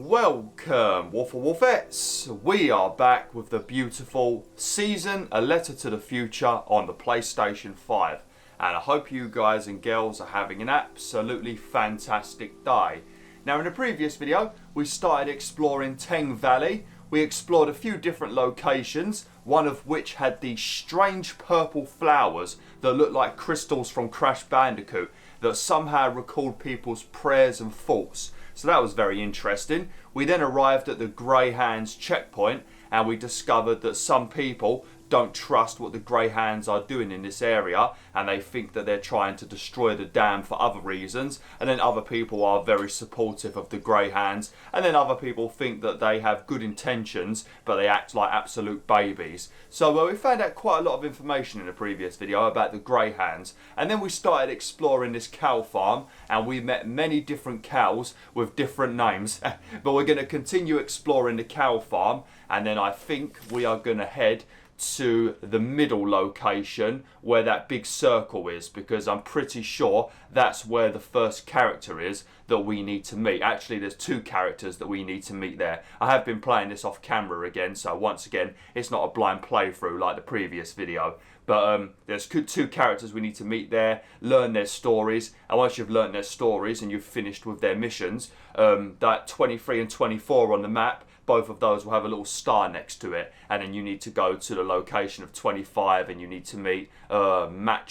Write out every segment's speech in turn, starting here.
Welcome, Wolfettes. We are back with the beautiful Season, A Letter to the Future on the PlayStation 5. And I hope you guys and girls are having an absolutely fantastic day. Now in the previous video, we started exploring Teng Valley. We explored a few different locations, one of which had these strange purple flowers that looked like crystals from Crash Bandicoot that somehow recalled people's prayers and thoughts. So that was very interesting. We then arrived at the Greyhounds checkpoint and we discovered that some people don't trust what the Greyhounds are doing in this area and they think that they're trying to destroy the dam for other reasons, and then other people are very supportive of the Greyhounds, and then other people think that they have good intentions but they act like absolute babies. So we found out quite a lot of information in the previous video about the Greyhounds, and then we started exploring this cow farm and we met many different cows with different names but we're going to continue exploring the cow farm, and then I think we are going to head to the middle location where that big circle is, because I'm pretty sure that's where the first character is that we need to meet. Actually, there's two characters that we need to meet there. I have been playing this off camera again, so once again it's not a blind playthrough like the previous video, but there's two characters we need to meet there, learn their stories, and once you've learned their stories and you've finished with their missions, that 23 and 24 on the map, both of those will have a little star next to it, and then you need to go to the location of 25 and you need to meet Machora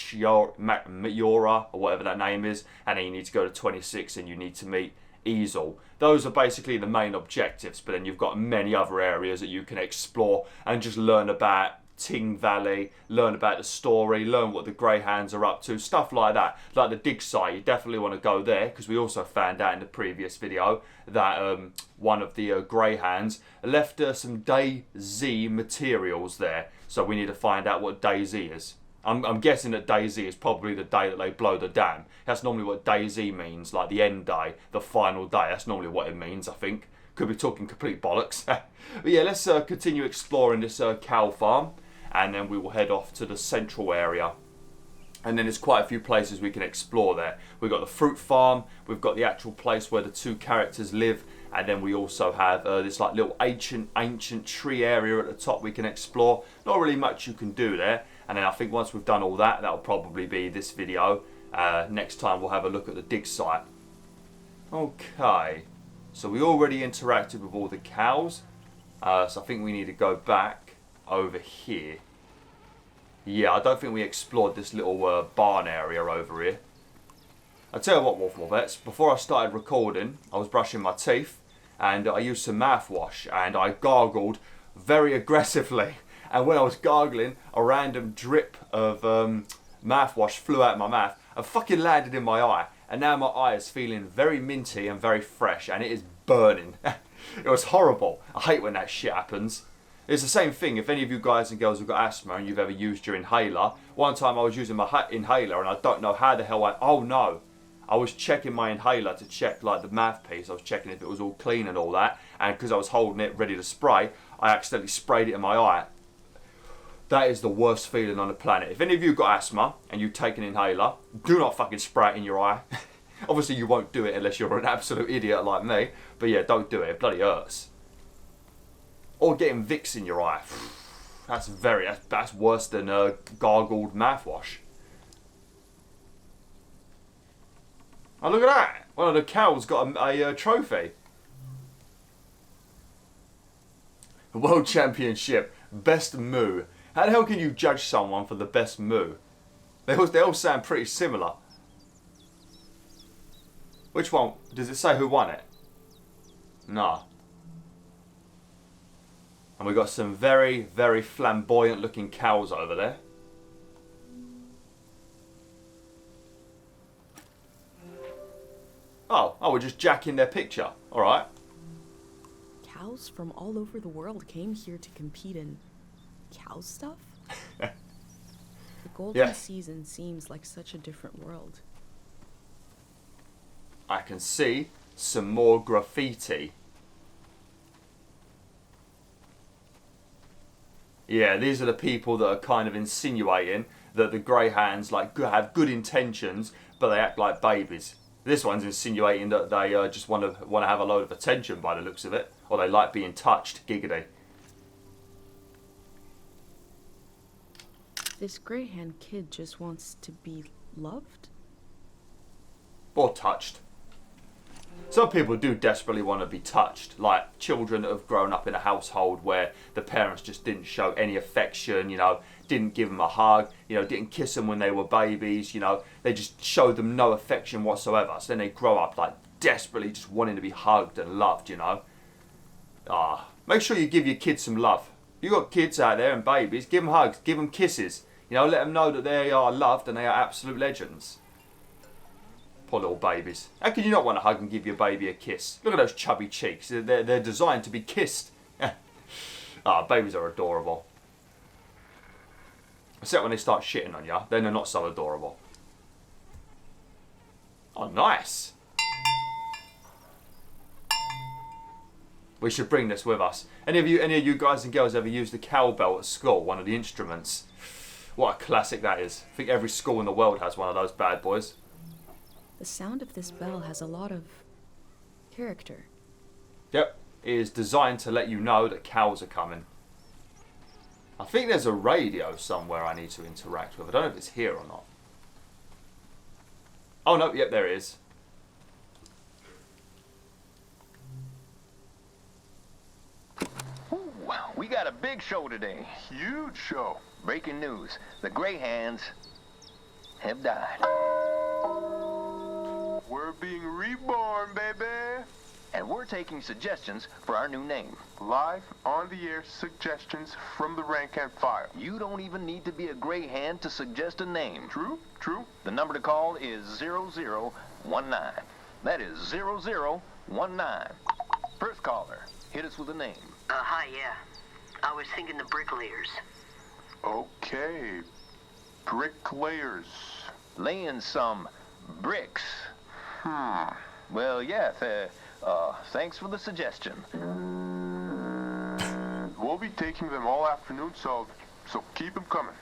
or whatever that name is, and then you need to go to 26 and you need to meet Easel. Those are basically the main objectives, but then you've got many other areas that you can explore and just learn about Teng Valley, learn about the story, learn what the Greyhounds are up to, stuff like that. Like the dig site, you definitely want to go there, because we also found out in the previous video that one of the Greyhounds left some DayZ materials there, so we need to find out what DayZ is. I'm guessing that DayZ is probably the day that they blow the dam. That's normally what DayZ means, like the end day, the final day. That's normally what it means, I think. Could be talking complete bollocks. But yeah, let's continue exploring this cow farm, and then we will head off to the central area. And then there's quite a few places we can explore there. We've got the fruit farm, we've got the actual place where the two characters live, and then we also have this like little ancient tree area at the top we can explore. Not really much you can do there. And then I think once we've done all that, that'll probably be this video. Next time we'll have a look at the dig site. Okay, so we already interacted with all the cows. So I think we need to go back over here. Yeah, I don't think we explored this little barn area over here. I'll tell you what, Wolfettes, before I started recording, I was brushing my teeth and I used some mouthwash and I gargled very aggressively. And when I was gargling, a random drip of mouthwash flew out of my mouth and fucking landed in my eye. And now my eye is feeling very minty and very fresh, and it is burning. It was horrible. I hate when that shit happens. It's the same thing if any of you guys and girls have got asthma and you've ever used your inhaler. One time I was using my inhaler and I don't know how the hell oh no. I was checking my inhaler to check like the mouthpiece. I was checking if it was all clean and all that. And because I was holding it ready to spray, I accidentally sprayed it in my eye. That is the worst feeling on the planet. If any of you got asthma and you take an inhaler, do not fucking spray it in your eye. Obviously you won't do it unless you're an absolute idiot like me. But yeah, don't do it. It bloody hurts. Or getting Vicks in your eye. That's worse than gargled mouthwash. Oh, look at that. One of the cows got a trophy. World Championship. Best moo. How the hell can you judge someone for the best moo? They all sound pretty similar. Which one? Does it say who won it? Nah. And we've got some very, very flamboyant looking cows over there. Oh, we're just jacking their picture. Alright. Cows from all over the world came here to compete in cow stuff? The golden season seems like such a different world. I can see some more graffiti. Yeah, these are the people that are kind of insinuating that the Greyhounds like have good intentions, but they act like babies. This one's insinuating that they just want to have a load of attention by the looks of it, or they like being touched. Giggity. This Greyhound kid just wants to be loved? Or touched. Some people do desperately want to be touched, like children that have grown up in a household where the parents just didn't show any affection, you know, didn't give them a hug, you know, didn't kiss them when they were babies, you know, they just showed them no affection whatsoever. So then they grow up like desperately just wanting to be hugged and loved, you know. Make sure you give your kids some love. You got kids out there and babies, give them hugs, give them kisses, you know, let them know that they are loved and they are absolute legends. Poor little babies. How can you not want to hug and give your baby a kiss? Look at those chubby cheeks. They're designed to be kissed. Babies are adorable. Except when they start shitting on you, then they're not so adorable. Oh, nice. We should bring this with us. Any of you guys and girls ever used the cowbell at school? One of the instruments. What a classic that is. I think every school in the world has one of those bad boys. The sound of this bell has a lot of character. Yep, it is designed to let you know that cows are coming. I think there's a radio somewhere I need to interact with. I don't know if it's here or not. Oh no, yep, there it is. Ooh, we got a big show today. Huge show. Breaking news. The Greyhounds have died. We're being reborn, baby. And we're taking suggestions for our new name. Live on the air suggestions from the rank and file. You don't even need to be a Greyhound to suggest a name. True, true. The number to call is 0019. That is 0019. First caller, hit us with a name. Hi, yeah. I was thinking the bricklayers. Okay. Bricklayers. Laying some bricks. Well, yeah, thanks for the suggestion. We'll be taking them all afternoon, so keep them coming.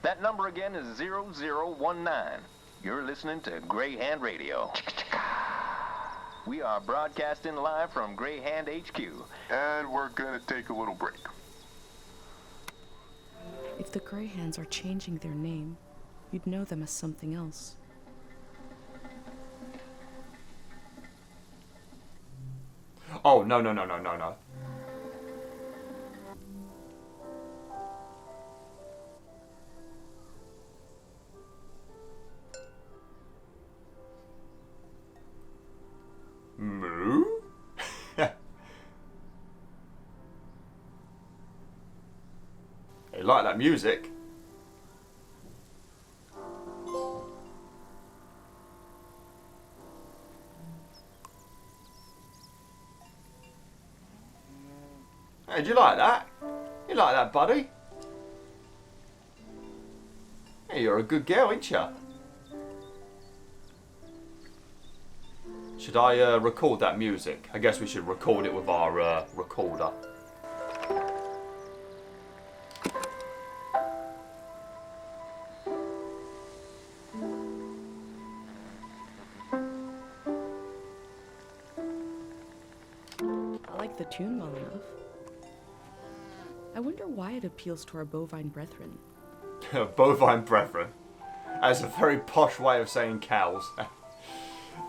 That number again is 0019. You're listening to Greyhound Radio. We are broadcasting live from Greyhound HQ. And we're gonna take a little break. If the Greyhounds are changing their name, you'd know them as something else. Oh, no. Moo? You like that music? Hey, do you like that? You like that, buddy? Hey, you're a good girl, ain't you? Should I record that music? I guess we should record it with our recorder. I like the tune well enough. I wonder why it appeals to our bovine brethren. Bovine brethren. That's a very posh way of saying cows.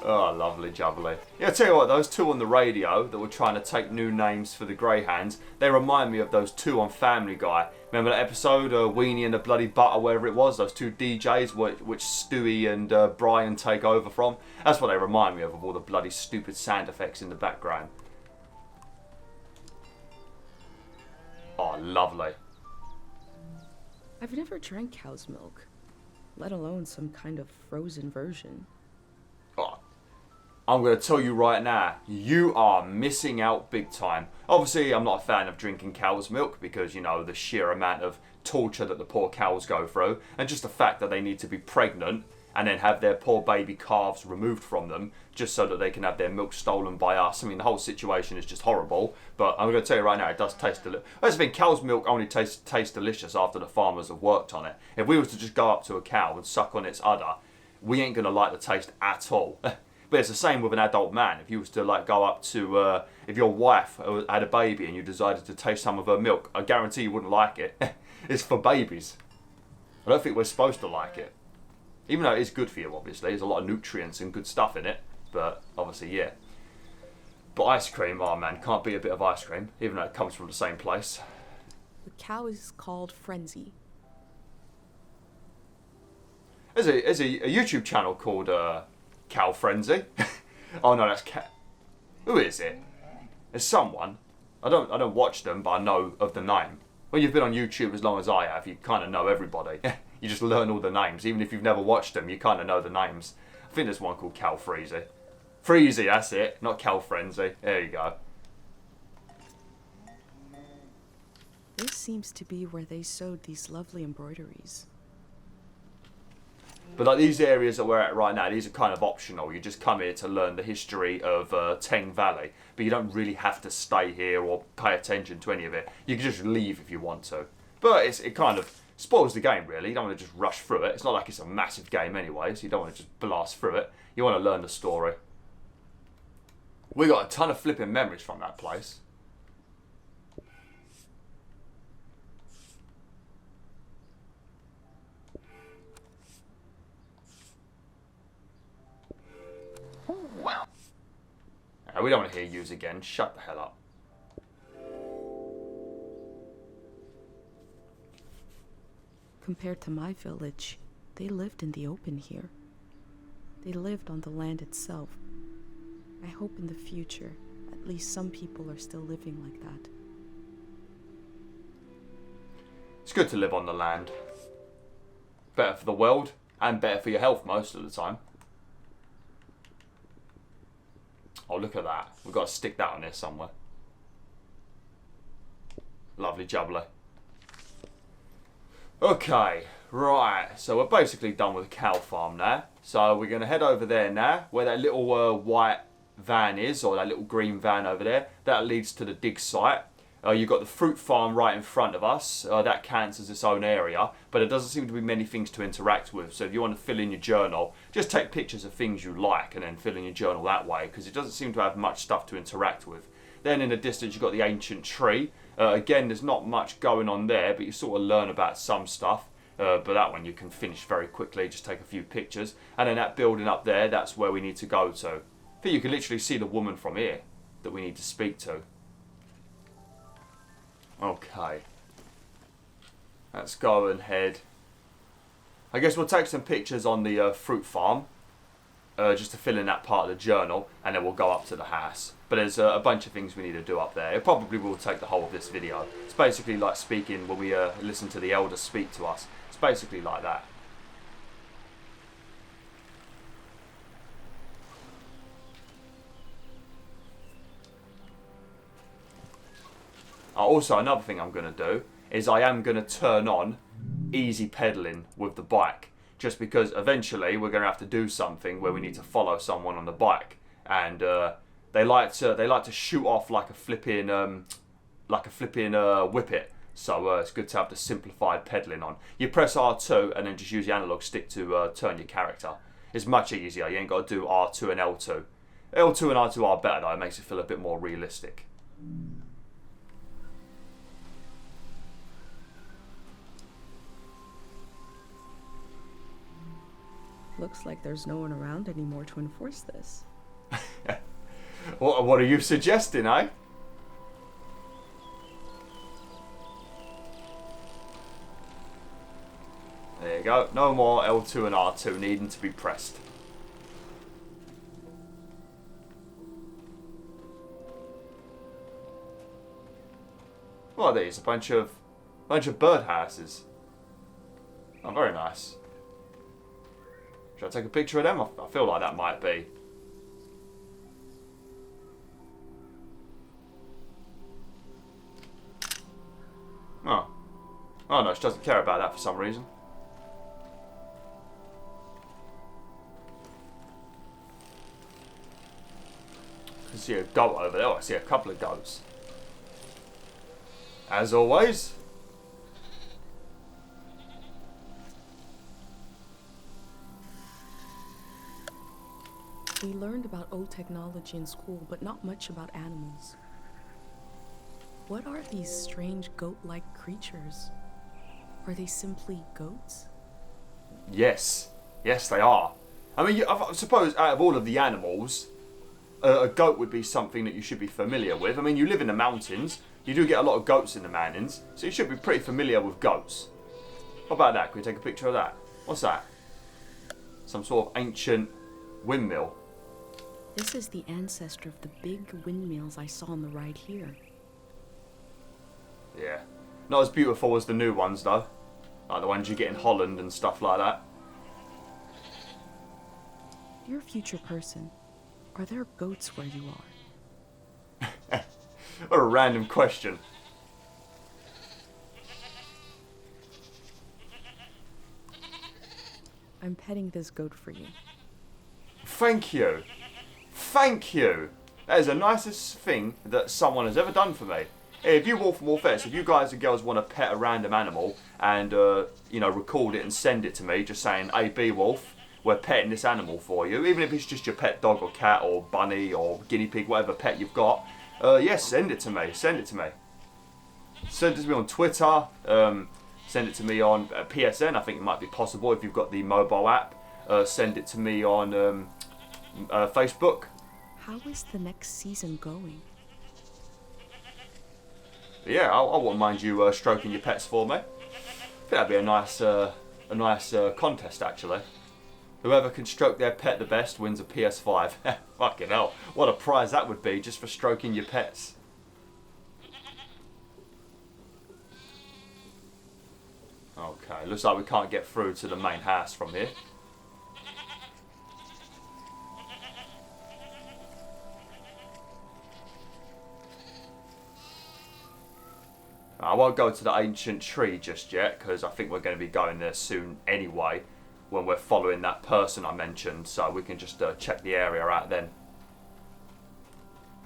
Oh, lovely jubbly. Yeah, I'll tell you what, those two on the radio that were trying to take new names for the Greyhounds, they remind me of those two on Family Guy. Remember that episode, Weenie and the Bloody Butter, wherever it was? Those two DJs, which Stewie and Brian take over from? That's what they remind me of all the bloody stupid sound effects in the background. Oh, lovely. I've never drank cow's milk, let alone some kind of frozen version. Oh, I'm going to tell you right now, you are missing out big time. Obviously, I'm not a fan of drinking cow's milk because, you know, the sheer amount of torture that the poor cows go through, and just the fact that they need to be pregnant and then have their poor baby calves removed from them just so that they can have their milk stolen by us. I mean, the whole situation is just horrible, but I'm going to tell you right now, it does taste delicious. That's the thing, cow's milk only tastes delicious after the farmers have worked on it. If we were to just go up to a cow and suck on its udder, we ain't going to like the taste at all. But it's the same with an adult man. If you was to like go up to, if your wife had a baby and you decided to taste some of her milk, I guarantee you wouldn't like it. It's for babies. I don't think we're supposed to like it. Even though it is good for you, obviously. There's a lot of nutrients and good stuff in it. But obviously, yeah. But ice cream, oh man, can't beat a bit of ice cream, even though it comes from the same place. The cow is called Frenzy. There's a YouTube channel called Cow Frenzy. Oh no, that's Cat. Who is it? There's someone. I don't watch them, but I know of the name. When you've been on YouTube as long as I have, you kind of know everybody. You just learn all the names. Even if you've never watched them, you kind of know the names. I think there's one called Cow Freezy. Freezy, that's it. Not Cow Frenzy. There you go. This seems to be where they sewed these lovely embroideries. But like these areas that we're at right now, these are kind of optional. You just come here to learn the history of Teng Valley, but you don't really have to stay here or pay attention to any of it. You can just leave if you want to. But it kind of spoils the game, really. You don't want to just rush through it. It's not like it's a massive game anyway, so you don't want to just blast through it. You want to learn the story. We got a ton of flipping memories from that place. Wow. We don't want to hear yous again. Shut the hell up. Compared to my village, they lived in the open here. They lived on the land itself. I hope in the future, at least some people are still living like that. It's good to live on the land. Better for the world and better for your health most of the time. Oh, look at that. We've got to stick that on there somewhere. Lovely jubbly. Okay, right. So we're basically done with the cow farm now. So we're going to head over there now, where that little white van is, or that little green van over there. That leads to the dig site. You've got the fruit farm right in front of us. That counts as its own area, but there doesn't seem to be many things to interact with. So if you want to fill in your journal, just take pictures of things you like and then fill in your journal that way, because it doesn't seem to have much stuff to interact with. Then in the distance you've got the ancient tree. Again, there's not much going on there, but you sort of learn about some stuff. But that one you can finish very quickly, just take a few pictures. And then that building up there, that's where we need to go to. I think you can literally see the woman from here that we need to speak to. Okay. Let's go and head. I guess we'll take some pictures on the fruit farm. Just to fill in that part of the journal. And then we'll go up to the house. But there's a bunch of things we need to do up there. It probably will take the whole of this video. It's basically like speaking when we listen to the elders speak to us. It's basically like that. Also, another thing I'm going to do is I am going to turn on easy pedaling with the bike. Just because eventually we're going to have to do something where we need to follow someone on the bike. And they like to shoot off like a flipping whippet. So it's good to have the simplified pedaling on. You press R2 and then just use the analog stick to turn your character. It's much easier. You ain't got to do R2 and L2. L2 and R2 are better though. It makes it feel a bit more realistic. Looks like there's no one around anymore to enforce this. What are you suggesting, eh? There you go. No more L2 and R2 needing to be pressed. What are these? A bunch of birdhouses. Oh, very nice. Should I take a picture of them? I feel like that might be. Oh. Oh no, she doesn't care about that for some reason. I can see a goat over there. Oh, I see a couple of goats. As always. We learned about old technology in school, but not much about animals. What are these strange goat-like creatures? Are they simply goats? Yes. Yes, they are. I mean, I suppose out of all of the animals, a goat would be something that you should be familiar with. I mean, you live in the mountains. You do get a lot of goats in the mountains, so you should be pretty familiar with goats. What about that? Can we take a picture of that? What's that? Some sort of ancient windmill. This is the ancestor of the big windmills I saw on the ride here. Yeah. Not as beautiful as the new ones, though. Like the ones you get in Holland and stuff like that. You're a future person. Are there goats where you are? What a random question. I'm petting this goat for you. Thank you. Thank you. That is the nicest thing that someone has ever done for me. If you WolfTheWolf, if you guys and girls want to pet a random animal and record it and send it to me, just saying, "Hey, BwolfTheWolf, we're petting this animal for you," even if it's just your pet dog or cat or bunny or guinea pig, whatever pet you've got, yes, send it to me. Send it to me. Send it to me on Twitter. Send it to me on PSN. I think it might be possible if you've got the mobile app. Send it to me on Facebook. How is the next season going? Yeah, I wouldn't mind you stroking your pets for me. I think that'd be a nice contest, actually. Whoever can stroke their pet the best wins a PS5. Fucking hell, what a prize that would be just for stroking your pets. Okay, looks like we can't get through to the main house from here. I won't go to the ancient tree just yet, because I think we're going to be going there soon anyway, when we're following that person I mentioned, so we can just check the area out then.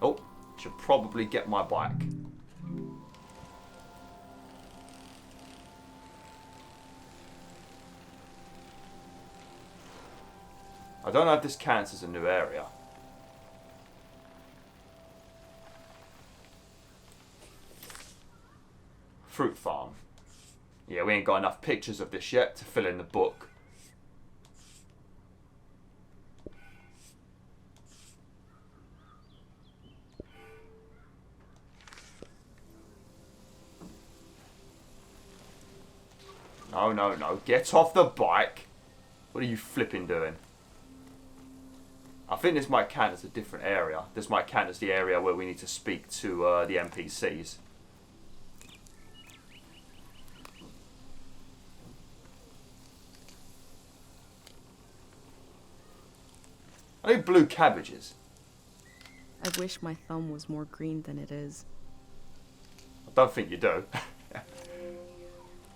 Oh, should probably get my bike. I don't know if this counts as a new area. Fruit farm. Yeah, we ain't got enough pictures of this yet to fill in the book. No, no, no. Get off the bike. What are you flipping doing? I think this might count as a different area. This might count as the area where we need to speak to the NPCs. Are they blue cabbages? I wish my thumb was more green than it is. I don't think you do.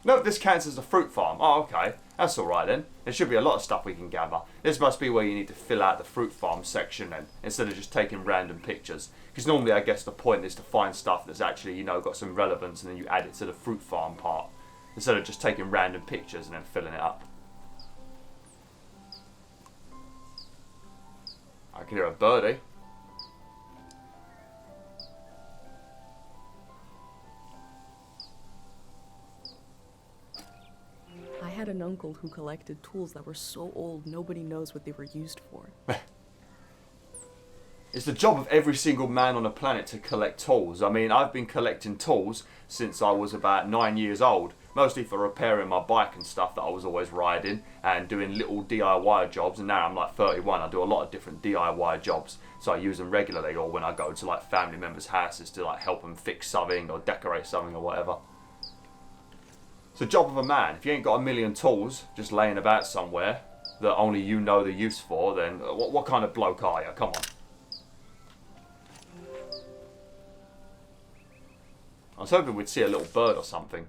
No, this counts as a fruit farm. Oh, okay. That's alright then. There should be a lot of stuff we can gather. This must be where you need to fill out the fruit farm section then, instead of just taking random pictures. Because normally I guess the point is to find stuff that's actually, got some relevance and then you add it to the fruit farm part. Instead of just taking random pictures and then filling it up. I can hear a birdie. I had an uncle who collected tools that were so old nobody knows what they were used for. It's the job of every single man on the planet to collect tools. I mean, I've been collecting tools since I was about 9 years old. Mostly for repairing my bike and stuff that I was always riding and doing little DIY jobs. And now I'm like 31, I do a lot of different DIY jobs. So I use them regularly, or when I go to like family members' houses to like help them fix something or decorate something or whatever. It's the job of a man. If you ain't got a million tools just laying about somewhere that only you know the use for, then what kind of bloke are you? Come on. I was hoping we'd see a little bird or something.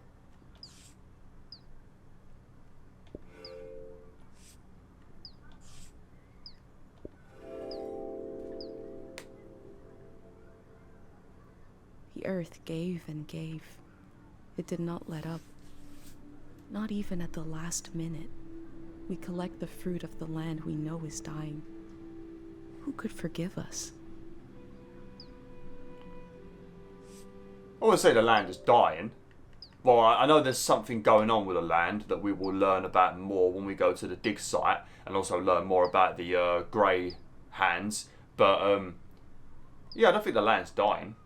The earth gave and gave. It did not let up. Not even at the last minute. We collect the fruit of the land we know is dying. Who could forgive us? I wouldn't say the land is dying. Well, I know there's something going on with the land that we will learn about more when we go to the dig site, and also learn more about the grey hands. But yeah, I don't think the land's dying,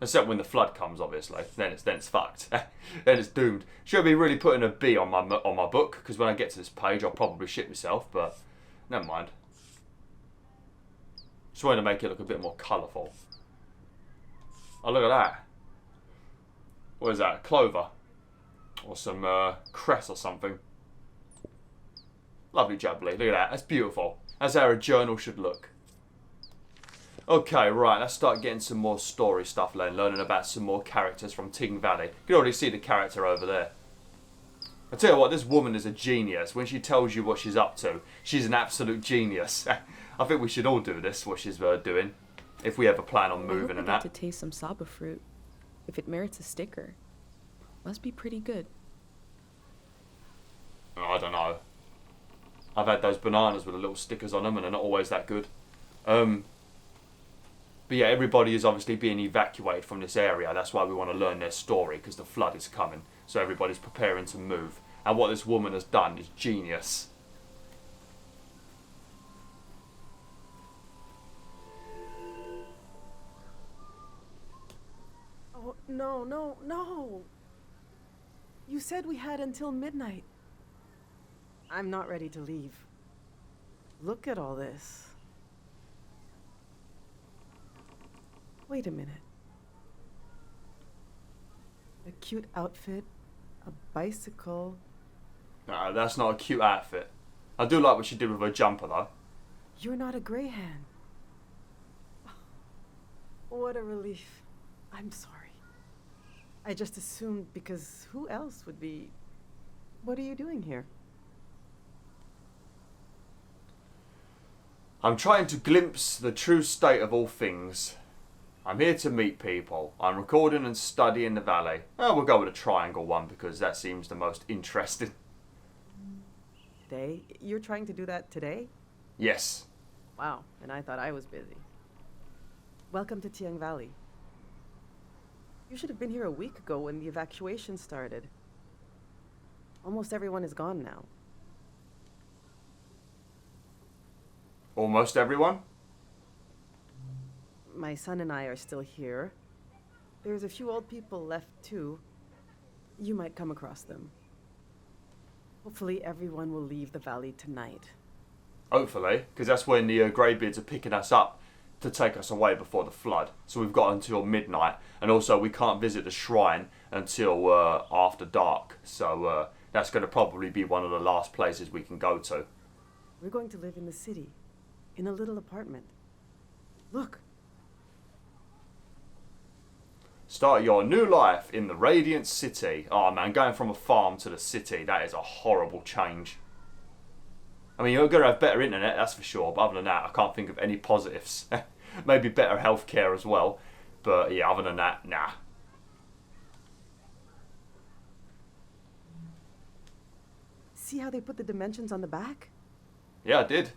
except when the flood comes. Obviously, then it's fucked. Then it's doomed. Should be really putting a B on my book, because when I get to this page, I'll probably shit myself. But never mind. Just wanted to make it look a bit more colourful. Oh, look at that. What is that? Clover? Or some cress or something. Lovely jubbly. Look at that. That's beautiful. That's how a journal should look. Okay, right. Let's start getting some more story stuff then. Learning about some more characters from Ting Valley. You can already see the character over there. I tell you what, this woman is a genius. When she tells you what she's up to, she's an absolute genius. I think we should all do this, what she's doing. If we ever plan on moving and I hope that. I get to taste some saba fruit. If it merits a sticker. Must be pretty good. Oh, I don't know. I've had those bananas with the little stickers on them, and they're not always that good. But yeah, everybody is obviously being evacuated from this area. That's why we want to learn their story, because the flood is coming. So everybody's preparing to move. And what this woman has done is genius. Oh, no, no, no! You said we had until midnight. I'm not ready to leave. Look at all this. Wait a minute. A cute outfit, a bicycle. Nah, that's not a cute outfit. I do like what she did with her jumper though. You're not a greyhand. What a relief. I'm sorry. I just assumed, because who else would be... What are you doing here? I'm trying to glimpse the true state of all things. I'm here to meet people. I'm recording and studying the valley. Oh, we'll go with a triangle one because that seems the most interesting. Today? You're trying to do that today? Yes. Wow, and I thought I was busy. Welcome to Tiang Valley. You should have been here a week ago when the evacuation started. Almost everyone is gone now. Almost everyone? My son and I are still here. There's a few old people left too. You might come across them. Hopefully everyone will leave the valley tonight. Hopefully, because that's when the greybeards are picking us up to take us away before the flood. So we've got until midnight, and also we can't visit the shrine until after dark. So that's going to probably be one of the last places we can go to. We're going to live in the city, in a little apartment. Look. Start your new life in the Radiant City. Oh man, going from a farm to the city, that is a horrible change. I mean, you're going to have better internet, that's for sure, but other than that, I can't think of any positives. Maybe better healthcare as well, but yeah, other than that, nah. See how they put the dimensions on the back? Yeah, I did.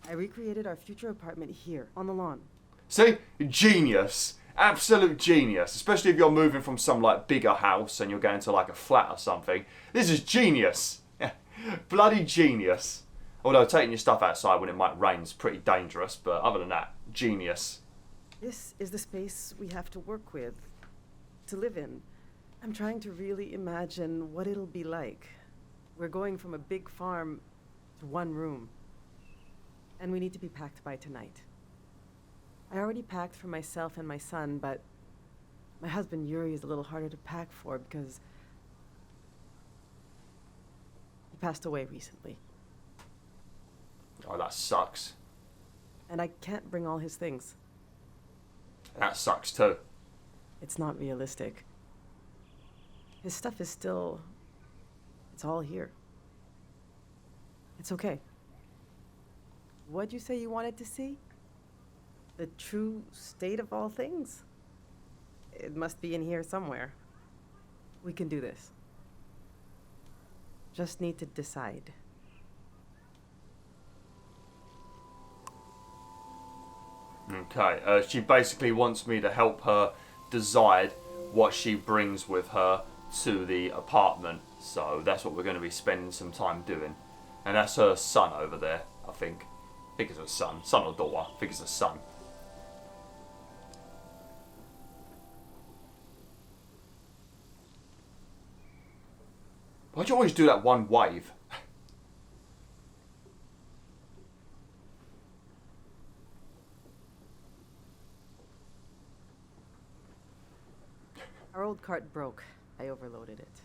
I recreated our future apartment here, on the lawn. See? Genius. Absolute genius. Especially if you're moving from some like bigger house and you're going to like a flat or something. This is genius. Bloody genius. Although taking your stuff outside when it might rain is pretty dangerous, but other than that, genius. This is the space we have to work with, to live in. I'm trying to really imagine what it'll be like. We're going from a big farm to one room. And we need to be packed by tonight. I already packed for myself and my son, but my husband Yuri is a little harder to pack for because he passed away recently. Oh, that sucks. And I can't bring all his things. That sucks too. It's not realistic. His stuff is still... It's all here. It's okay. What'd you say you wanted to see? The true state of all things? It must be in here somewhere. We can do this. Just need to decide. Okay, she basically wants me to help her decide what she brings with her to the apartment. So that's what we're going to be spending some time doing. And that's her son over there, I think. I think it's her son. Son or daughter. I think it's her son. Why'd you always do that one wave? Our old cart broke. I overloaded it.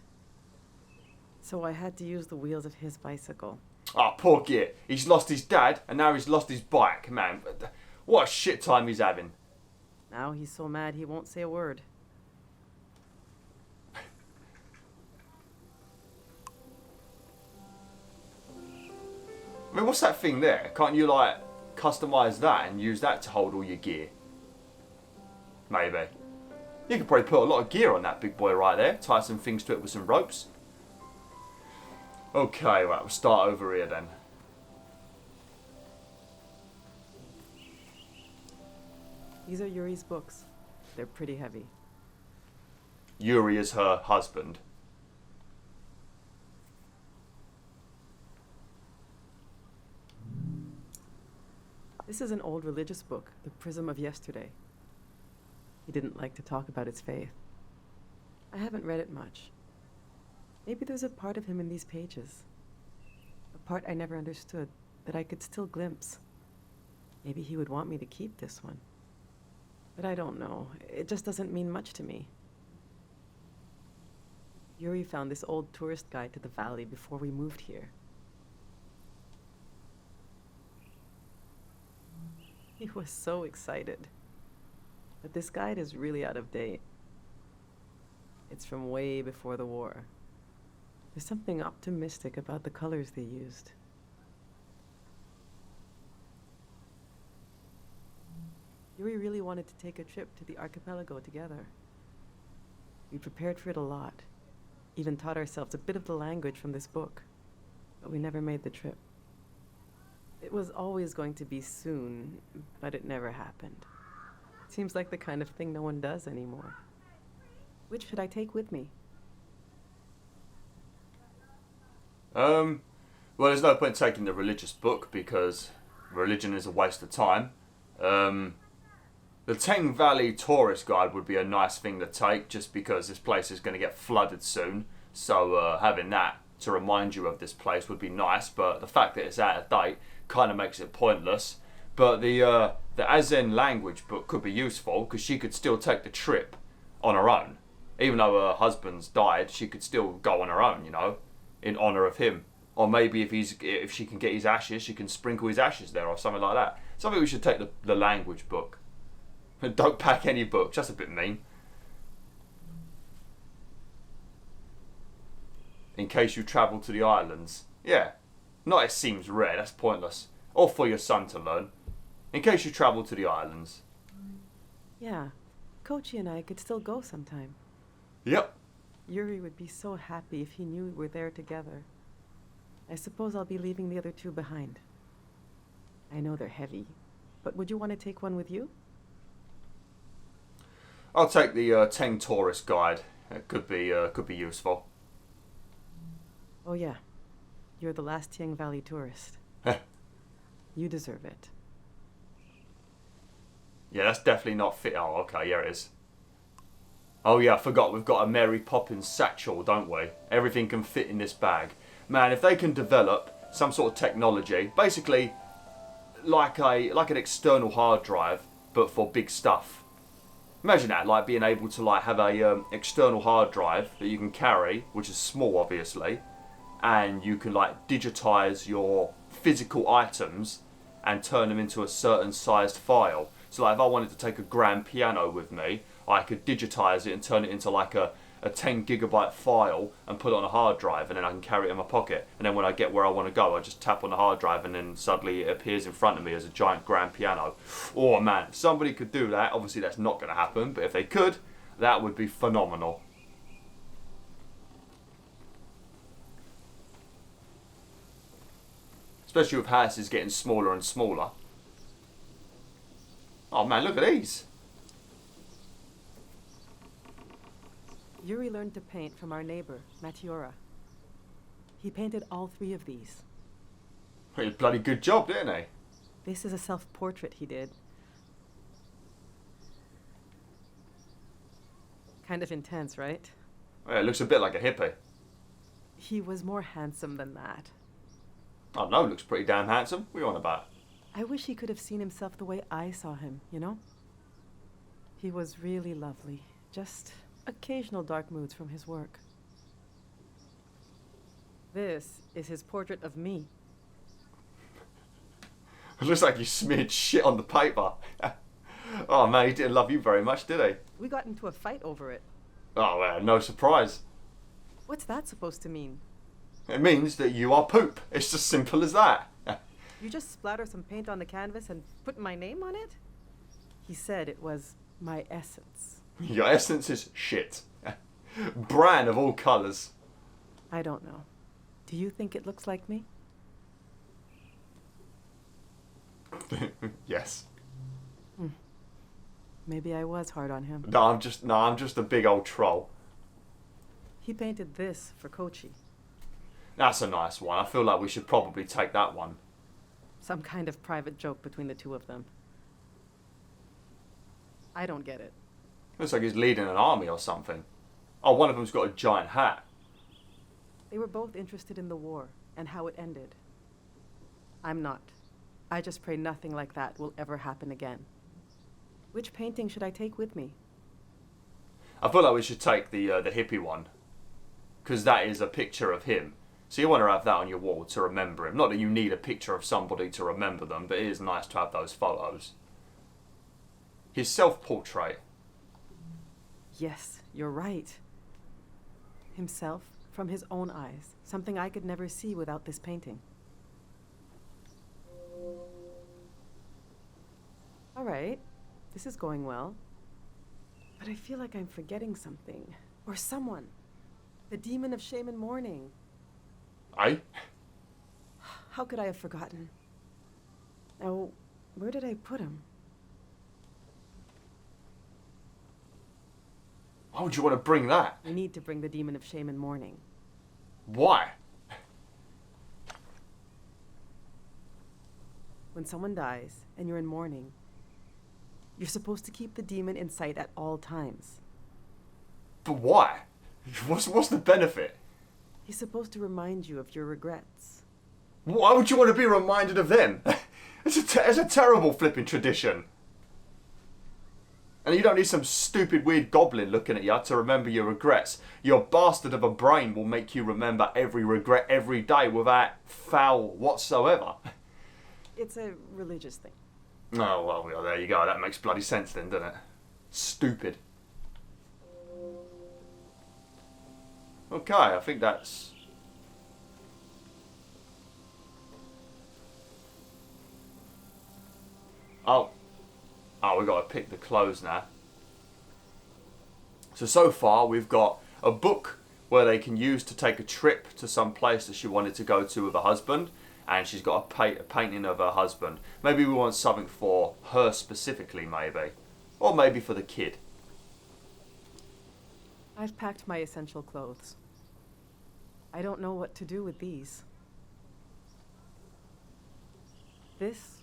So I had to use the wheels of his bicycle. Ah, poor git. He's lost his dad, and now he's lost his bike, man. What a shit time he's having. Now he's so mad he won't say a word. I mean, what's that thing there? Can't you, like, customise that and use that to hold all your gear? Maybe. You could probably put a lot of gear on that big boy right there. Tie some things to it with some ropes. Okay, right, we'll start over here then. These are Yuri's books. They're pretty heavy. Yuri is her husband. This is an old religious book, The Prism of Yesterday. He didn't like to talk about his faith. I haven't read it much. Maybe there's a part of him in these pages. A part I never understood, that I could still glimpse. Maybe he would want me to keep this one. But I don't know. It just doesn't mean much to me. Yuri found this old tourist guide to the valley before we moved here. He was so excited. But this guide is really out of date. It's from way before the war. There's something optimistic about the colors they used. Yuri really wanted to take a trip to the archipelago together. We prepared for it a lot, even taught ourselves a bit of the language from this book, but we never made the trip. It was always going to be soon, but it never happened. Seems like the kind of thing no one does anymore. Which should I take with me? Well, there's no point taking the religious book because religion is a waste of time. The Teng Valley tourist guide would be a nice thing to take just because this place is going to get flooded soon. So having that to remind you of this place would be nice, but the fact that it's out of date kind of makes it pointless. But the Azen language book could be useful because she could still take the trip on her own. Even though her husband's died, she could still go on her own, you know, in honour of him. Or maybe if she can get his ashes, she can sprinkle his ashes there or something like that. So I think we should take the language book. And don't pack any books, that's a bit mean. In case you travel to the islands. Yeah, not it seems rare, that's pointless. Or for your son to learn. In case you travel to the islands. Yeah, Kochi and I could still go sometime. Yep. Yuri would be so happy if he knew we were there together. I suppose I'll be leaving the other two behind. I know they're heavy, but would you want to take one with you? I'll take the Teng tourist guide. It could be useful. Oh yeah, you're the last Tiang Valley tourist. You deserve it. Yeah, that's definitely not fit. Oh, okay, yeah it is. Oh yeah, I forgot, we've got a Mary Poppins satchel, don't we? Everything can fit in this bag. Man, if they can develop some sort of technology, basically like an external hard drive, but for big stuff. Imagine that, like being able to like have a external hard drive that you can carry, which is small obviously, and you can like digitize your physical items and turn them into a certain sized file. So like if I wanted to take a grand piano with me, I could digitize it and turn it into like a 10 gigabyte file and put it on a hard drive, and then I can carry it in my pocket. And then when I get where I want to go, I just tap on the hard drive and then suddenly it appears in front of me as a giant grand piano. Oh man, if somebody could do that, obviously that's not going to happen, but if they could, that would be phenomenal. Especially with houses getting smaller and smaller. Oh man, look at these. Yuri learned to paint from our neighbor, Matiora. He painted all 3 of these. He did a bloody good job, didn't he? This is a self-portrait he did. Kind of intense, right? Yeah, it looks a bit like a hippie. He was more handsome than that. I don't know, looks pretty damn handsome. What are you on about? I wish he could have seen himself the way I saw him, you know? He was really lovely. Just occasional dark moods from his work. This is his portrait of me. It looks like you smeared shit on the paper. Oh man, he didn't love you very much, did he? We got into a fight over it. Oh well, no surprise. What's that supposed to mean? It means that you are poop. It's as simple as that. You just splatter some paint on the canvas and put my name on it? He said it was my essence. Your essence is shit. Bran of all colours. I don't know. Do you think it looks like me? Yes. Maybe I was hard on him. No, I'm just a big old troll. He painted this for Kochi. That's a nice one. I feel like we should probably take that one. Some kind of private joke between the 2 of them. I don't get it. Looks like he's leading an army or something. Oh, one of them's got a giant hat. They were both interested in the war and how it ended. I'm not. I just pray nothing like that will ever happen again. Which painting should I take with me? I feel like we should take the hippie one. Because that is a picture of him. So you want to have that on your wall to remember him. Not that you need a picture of somebody to remember them, but it is nice to have those photos. His self-portrait. Yes, you're right. Himself from his own eyes. Something I could never see without this painting. All right, this is going well. But I feel like I'm forgetting something. Or someone. The demon of shame and mourning. Eh? How could I have forgotten? Now, where did I put him? Why would you want to bring that? We need to bring the demon of shame and mourning. Why? When someone dies and you're in mourning, you're supposed to keep the demon in sight at all times. But why? What's the benefit? He's supposed to remind you of your regrets. Why would you want to be reminded of them? It's a terrible flipping tradition. And you don't need some stupid weird goblin looking at you to remember your regrets. Your bastard of a brain will make you remember every regret every day without foul whatsoever. It's a religious thing. Oh, well, there you go. That makes bloody sense then, doesn't it? Stupid. Okay, I think that's... Oh, we've got to pick the clothes now. So far we've got a book where they can use to take a trip to some place that she wanted to go to with her husband, and she's got a painting of her husband. Maybe we want something for her specifically, maybe. Or maybe for the kid. I've packed my essential clothes. I don't know what to do with these. This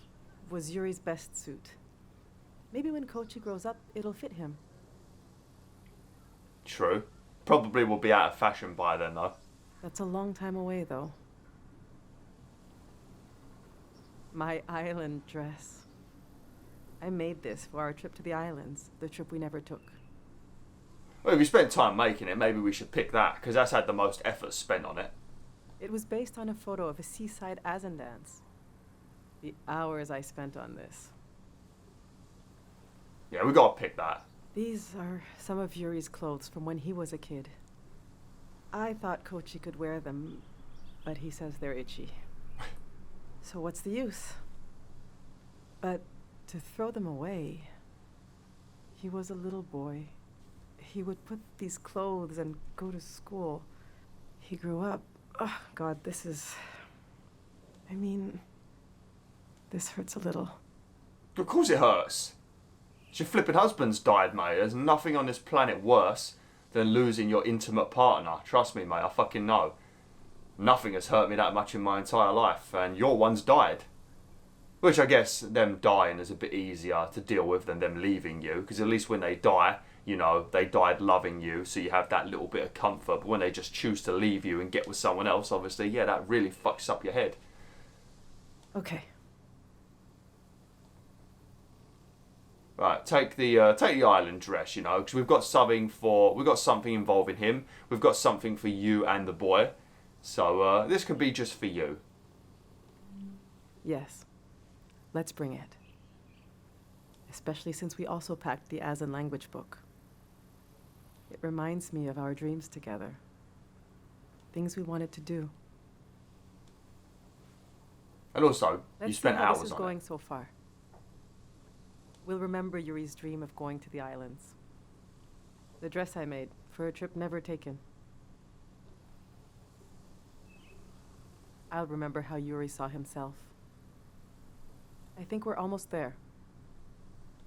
was Yuri's best suit. Maybe when Kochi grows up, it'll fit him. True. Probably will be out of fashion by then, though. That's a long time away, though. My island dress. I made this for our trip to the islands, the trip we never took. Well, if we spent time making it, maybe we should pick that, because that's had the most effort spent on it. It was based on a photo of a seaside Azan dance. The hours I spent on this. Yeah, we got to pick that. These are some of Yuri's clothes from when he was a kid. I thought Kochi could wear them, but he says they're itchy. So what's the use? But to throw them away... He was a little boy. He would put these clothes and go to school. He grew up. Oh, God, this is... I mean... This hurts a little. Of course it hurts. Your flippin' husband's died, mate. There's nothing on this planet worse than losing your intimate partner. Trust me, mate, I fucking know. Nothing has hurt me that much in my entire life, and your one's died. Which I guess them dying is a bit easier to deal with than them leaving you, because at least when they die, you know, they died loving you, so you have that little bit of comfort. But when they just choose to leave you and get with someone else, obviously, yeah, that really fucks up your head. Okay. Right, take the island dress, you know, because we've got something involving him. We've got something for you and the boy. So this could be just for you. Yes. Let's bring it. Especially since we also packed the Azan language book. It reminds me of our dreams together. Things we wanted to do. And also, Let's you spent see how hours this is on going it. so far. We'll remember Yuri's dream of going to the islands. The dress I made for a trip never taken. I'll remember how Yuri saw himself. I think we're almost there.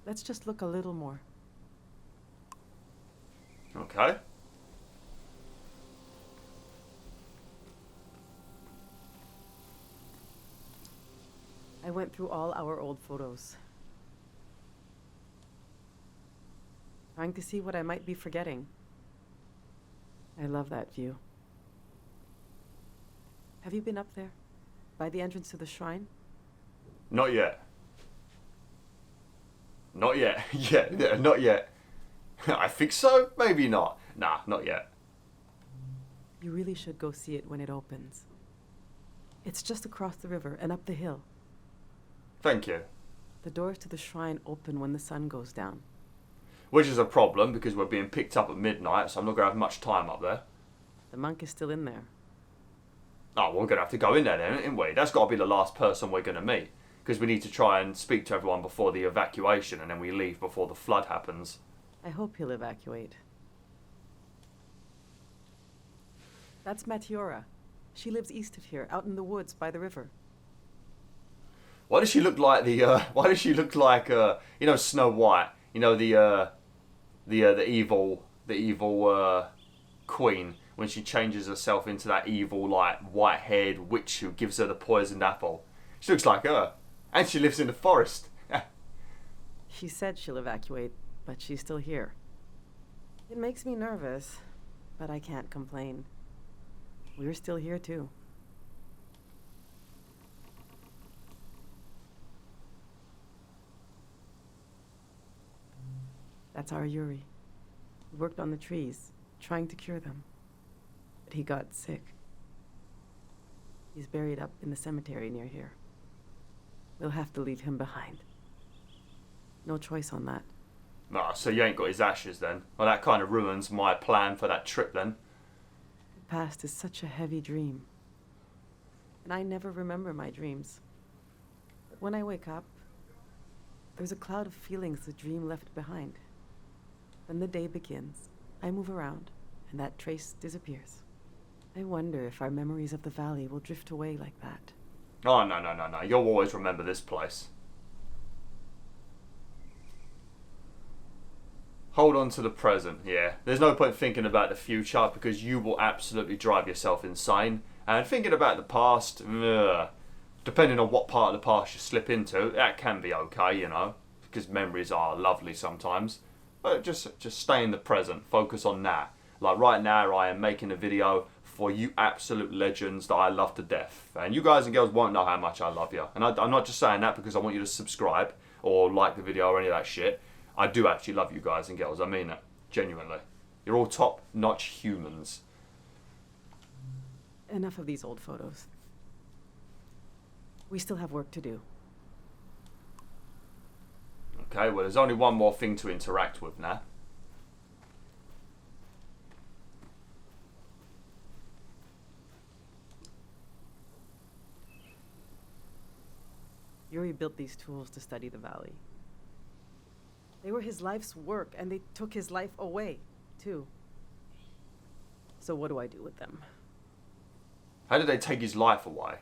Let's just look a little more. Okay. I went through all our old photos, trying to see what I might be forgetting. I love that view. Have you been up there? By the entrance to the shrine? Not yet. Not yet. Yeah, not yet. I think so. Maybe not. Nah, not yet. You really should go see it when it opens. It's just across the river and up the hill. Thank you. The doors to the shrine open when the sun goes down. Which is a problem because we're being picked up at midnight, so I'm not going to have much time up there. The monk is still in there. Oh, we're going to have to go in there then, ain't we? That's got to be the last person we're going to meet. Because we need to try and speak to everyone before the evacuation, and then we leave before the flood happens. I hope he'll evacuate. That's Matiora. She lives east of here, out in the woods by the river. Why does she look like why does she look like you know, Snow White? You know, the evil queen, when she changes herself into that evil, like, white-haired witch who gives her the poisoned apple. She looks like her. And she lives in the forest. She said she'll evacuate, but she's still here. It makes me nervous, but I can't complain. We're still here, too. That's our Yuri. He worked on the trees, trying to cure them. But he got sick. He's buried up in the cemetery near here. We'll have to leave him behind. No choice on that. Ah, so you ain't got his ashes then? Well, that kind of ruins my plan for that trip then. The past is such a heavy dream. And I never remember my dreams. But when I wake up, there's a cloud of feelings the dream left behind. When the day begins, I move around, and that trace disappears. I wonder if our memories of the valley will drift away like that. Oh, no. You'll always remember this place. Hold on to the present, yeah. There's no point thinking about the future because you will absolutely drive yourself insane. And thinking about the past, depending on what part of the past you slip into, that can be okay, you know. Because memories are lovely sometimes. But just stay in the present. Focus on that. Like right now, I am making a video for you absolute legends that I love to death. And you guys and girls won't know how much I love you. And I'm not just saying that because I want you to subscribe or like the video or any of that shit. I do actually love you guys and girls. I mean it. Genuinely. You're all top-notch humans. Enough of these old photos. We still have work to do. Okay, well, there's only one more thing to interact with now. Yuri built these tools to study the valley. They were his life's work, and they took his life away, too. So what do I do with them? How did they take his life away?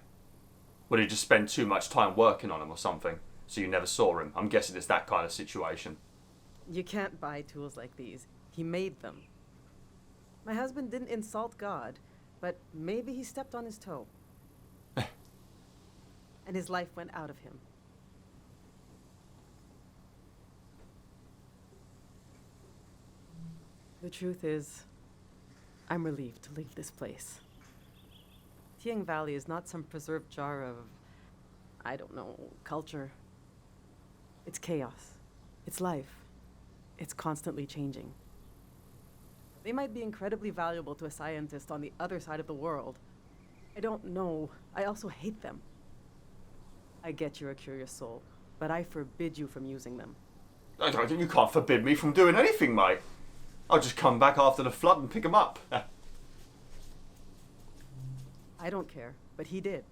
Would he just spend too much time working on him or something, so you never saw him? I'm guessing it's that kind of situation. You can't buy tools like these. He made them. My husband didn't insult God, but maybe he stepped on his toe. And his life went out of him. The truth is, I'm relieved to leave this place. Tiang Valley is not some preserved jar of, I don't know, culture. It's chaos. It's life. It's constantly changing. They might be incredibly valuable to a scientist on the other side of the world. I don't know. I also hate them. I get you're a curious soul, but I forbid you from using them. You can't forbid me from doing anything, mate. I'll just come back after the flood and pick them up. I don't care, but he did.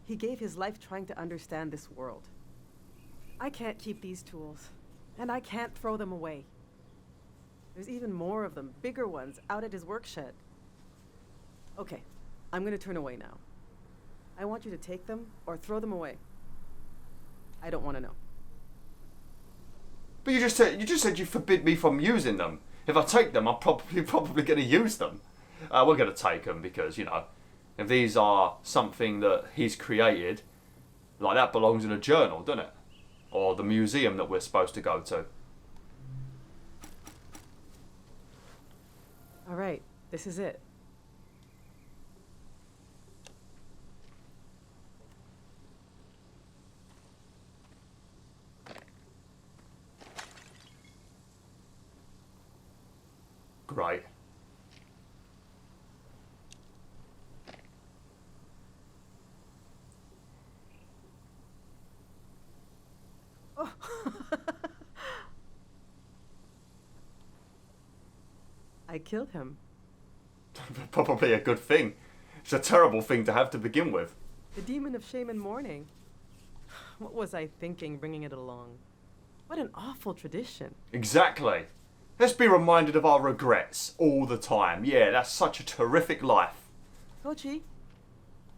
He gave his life trying to understand this world. I can't keep these tools, and I can't throw them away. There's even more of them, bigger ones, out at his work shed. Okay, I'm gonna turn away now. I want you to take them or throw them away. I don't want to know. But you just said you forbid me from using them. If I take them, I'm probably going to use them. We're going to take them because, you know, if these are something that he's created, like that belongs in a journal, doesn't it? Or the museum that we're supposed to go to. All right, this is it. Great. Oh. I killed him. Probably a good thing. It's a terrible thing to have to begin with. The demon of shame and mourning. What was I thinking bringing it along? What an awful tradition. Exactly. Let's be reminded of our regrets all the time. Yeah, that's such a terrific life. Kochi,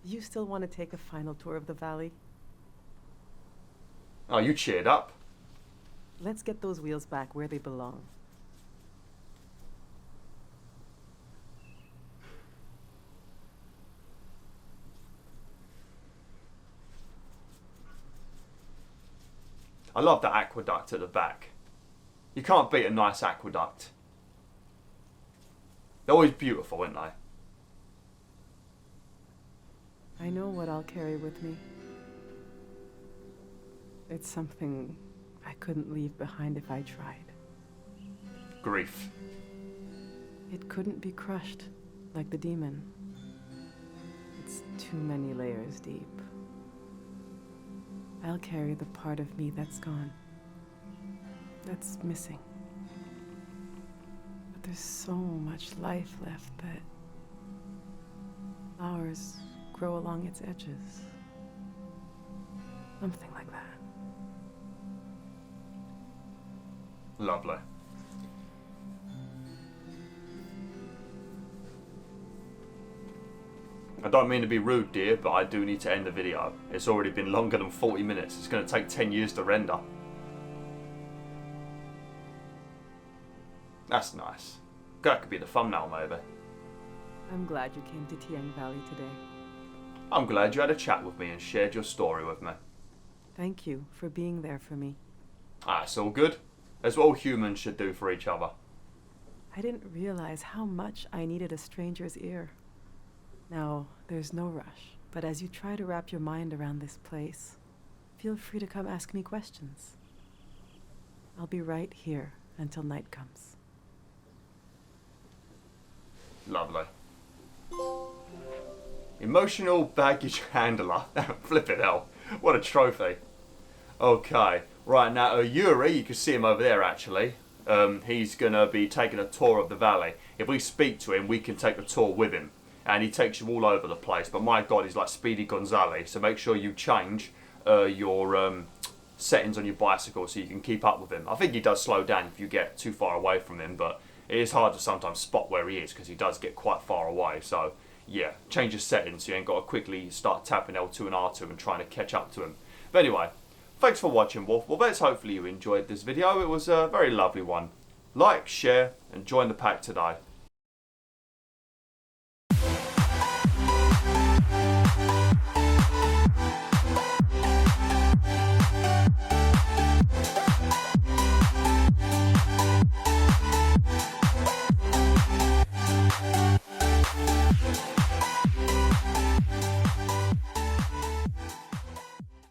do you still want to take a final tour of the valley? Oh, you cheered up. Let's get those wheels back where they belong. I love the aqueduct at the back. You can't beat a nice aqueduct. They're always beautiful, aren't they? I know what I'll carry with me. It's something I couldn't leave behind if I tried. Grief. It couldn't be crushed like the demon. It's too many layers deep. I'll carry the part of me that's gone. That's missing. But there's so much life left that flowers grow along its edges. Something like that. Lovely. I don't mean to be rude, dear, but I do need to end the video. It's already been longer than 40 minutes. It's going to take 10 years to render. That's nice. That could be the thumbnail, maybe. I'm glad you came to Tiang Valley today. I'm glad you had a chat with me and shared your story with me. Thank you for being there for me. It's all good. That's what all humans should do for each other. I didn't realize how much I needed a stranger's ear. Now, there's no rush, but as you try to wrap your mind around this place, feel free to come ask me questions. I'll be right here until night comes. Lovely. Emotional baggage handler. Flippin' hell. What a trophy. Okay. Right, now Yuri, you can see him over there actually. He's going to be taking a tour of the valley. If we speak to him, we can take the tour with him. And he takes you all over the place. But my God, he's like Speedy Gonzales. So make sure you change your settings on your bicycle so you can keep up with him. I think he does slow down if you get too far away from him. But it is hard to sometimes spot where he is because he does get quite far away. So yeah, change your settings so you ain't got to quickly start tapping L2 and R2 and trying to catch up to him. But anyway, Thanks for watching, WolfTheWolf. Hopefully you enjoyed this video. It was a very lovely one. Like, share, and join the pack today.